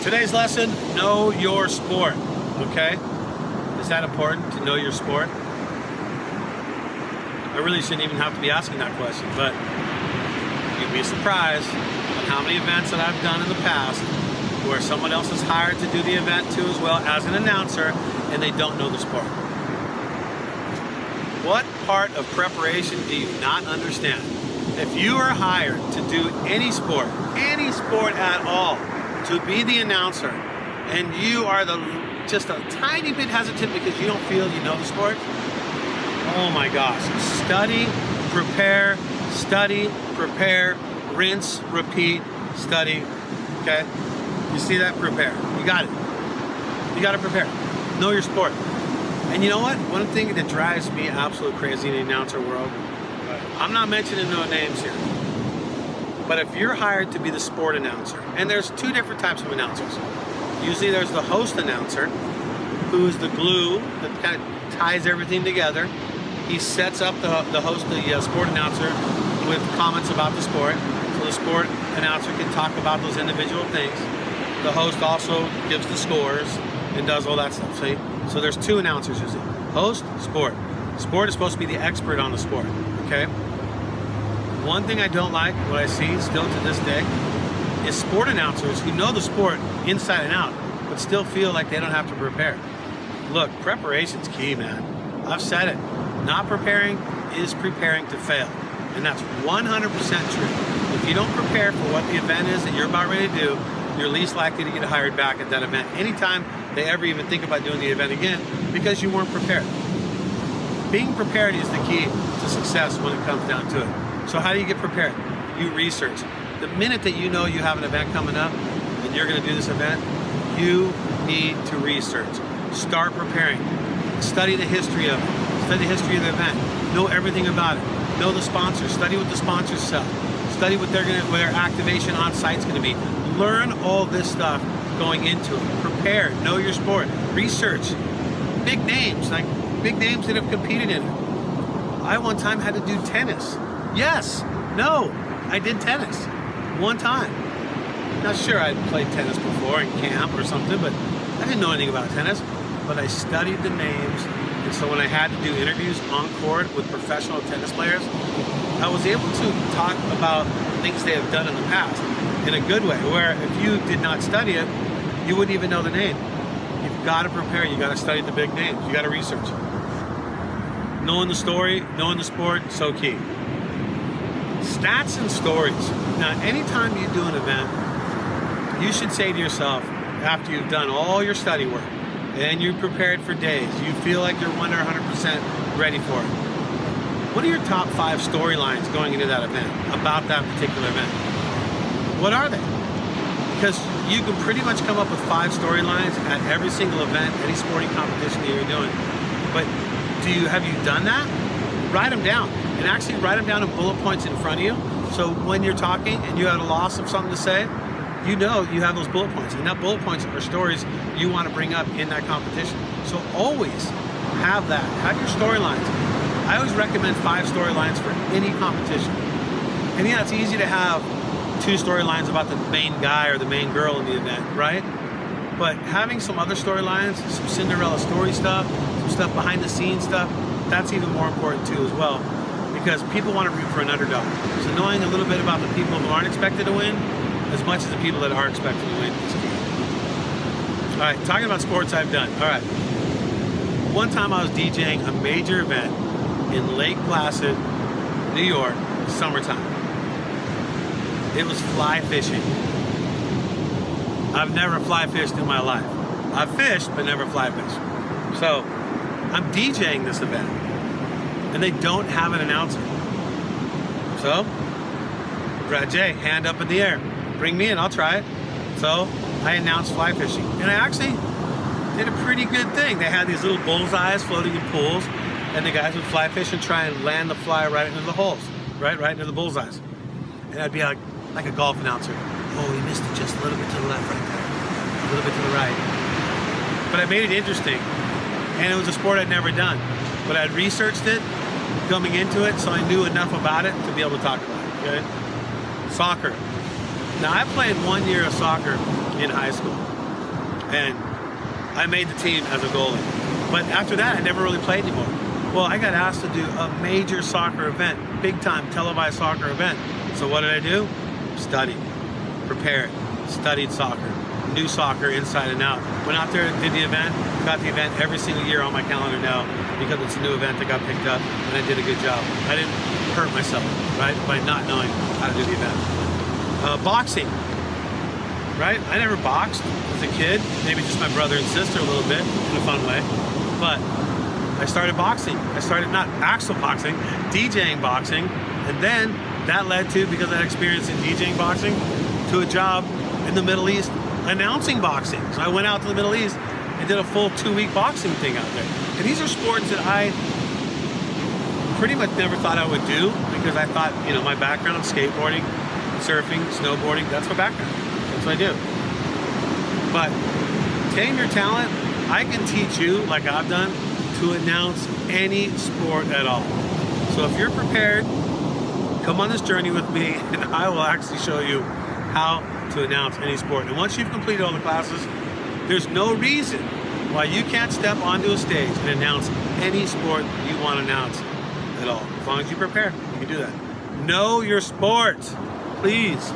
Today's lesson, know your sport, okay? Is that important to know your sport? I really shouldn't even have to be asking that question, but you'd be surprised on how many events that I've done in the past where someone else is hired to do the event too as well as an announcer and they don't know the sport. What part of preparation do you not understand? If you are hired to do any sport at all, to be the announcer, and you are just a tiny bit hesitant because you don't feel you know the sport, oh my gosh, study, prepare, rinse, repeat, study, okay? You see that? Prepare. You got it. You got to prepare. Know your sport. And you know what? One thing that drives me absolutely crazy in the announcer world, I'm not mentioning no names here, but if you're hired to be the sport announcer, and there's two different types of announcers. Usually there's the host announcer, who's the glue that kind of ties everything together. He sets up the sport announcer with comments about the sport, so the sport announcer can talk about those individual things. The host also gives the scores and does all that stuff, see? So there's two announcers usually. Host, sport. Sport is supposed to be the expert on the sport, okay? One thing I don't like, what I see still to this day, is sport announcers who know the sport inside and out, but still feel like they don't have to prepare. Look, preparation's key, man. I've said it. Not preparing is preparing to fail. And that's 100% true. If you don't prepare for what the event is that you're about ready to do, you're least likely to get hired back at that event anytime they ever even think about doing the event again because you weren't prepared. Being prepared is the key to success when it comes down to it. So how do you get prepared? You research. The minute that you know you have an event coming up and you're going to do this event, you need to research. Start preparing. Study the history of it. Study the history of the event. Know everything about it. Know the sponsors. Study what the sponsors sell. Study what their activation on site's going to be. Learn all this stuff going into it. Prepare. Know your sport. Research. Big names, like big names that have competed in it. I one time had to do tennis. Yes. No. I did tennis. One time. Not sure I'd played tennis before in camp or something, but I didn't know anything about tennis. But I studied the names, and so when I had to do interviews on court with professional tennis players, I was able to talk about things they have done in the past in a good way, where if you did not study it, you wouldn't even know the name. You've got to prepare, you got to study the big names, you got to research. Knowing the story, knowing the sport, so key. Stats and stories. Now, anytime you do an event, you should say to yourself, after you've done all your study work, and you prepared for days, you feel like you're 100% ready for it. What are your top 5 storylines going into that event, about that particular event? What are they? Because you can pretty much come up with 5 storylines at every single event, any sporting competition that you're doing. But have you done that? Write them down, and actually write them down in bullet points in front of you. So when you're talking and you have a loss of something to say, you know you have those bullet points, and that bullet points are stories you want to bring up in that competition. So always have that. Have your storylines. I always recommend 5 storylines for any competition. And yeah, it's easy to have 2 storylines about the main guy or the main girl in the event, right? But having some other storylines, some Cinderella Story stuff, some stuff behind the scenes stuff, that's even more important too as well, because people want to root for an underdog. So knowing a little bit about the people who aren't expected to win as much as the people that are expected to win is key. All right, talking about sports I've done. All right, one time I was DJing a major event in Lake Placid, New York, summertime. It was fly fishing. I've never fly fished in my life. I've fished, but never fly fished. So I'm DJing this event, and they don't have an announcer. So, Brad J, hand up in the air. Bring me in, I'll try it. So I announced fly fishing, and I actually did a pretty good thing. They had these little bullseyes floating in pools, and the guys would fly fish and try and land the fly right into the holes, right into the bullseyes. And I'd be like a golf announcer. Oh, he missed it just a little bit to the left right there, a little bit to the right. But I made it interesting, and it was a sport I'd never done. But I'd researched it coming into it, so I knew enough about it to be able to talk about it, okay? Soccer. Now, I played 1 year of soccer in high school. And I made the team as a goalie. But after that, I never really played anymore. Well, I got asked to do a major soccer event, big time televised soccer event. So what did I do? Studied, prepared, studied soccer, knew soccer inside and out. Went out there, did the event, got the event every single year on my calendar now because it's a new event that got picked up and I did a good job. I didn't hurt myself, right, by not knowing how to do the event. Boxing, right? I never boxed as a kid, maybe just my brother and sister a little bit in a fun way, but I started boxing. I started not actual boxing, DJing boxing, and then that led to, because I had experience in DJing boxing, to a job in the Middle East announcing boxing. So I went out to the Middle East and did a full 2-week boxing thing out there. And these are sports that I pretty much never thought I would do because I thought, you know, my background, skateboarding, surfing, snowboarding, that's my background. That's what I do. But tame your talent. I can teach you, like I've done, to announce any sport at all. So if you're prepared, come on this journey with me and I will actually show you how to announce any sport. And once you've completed all the classes, there's no reason why you can't step onto a stage and announce any sport you want to announce at all. As long as you prepare, you can do that. Know your sport, please.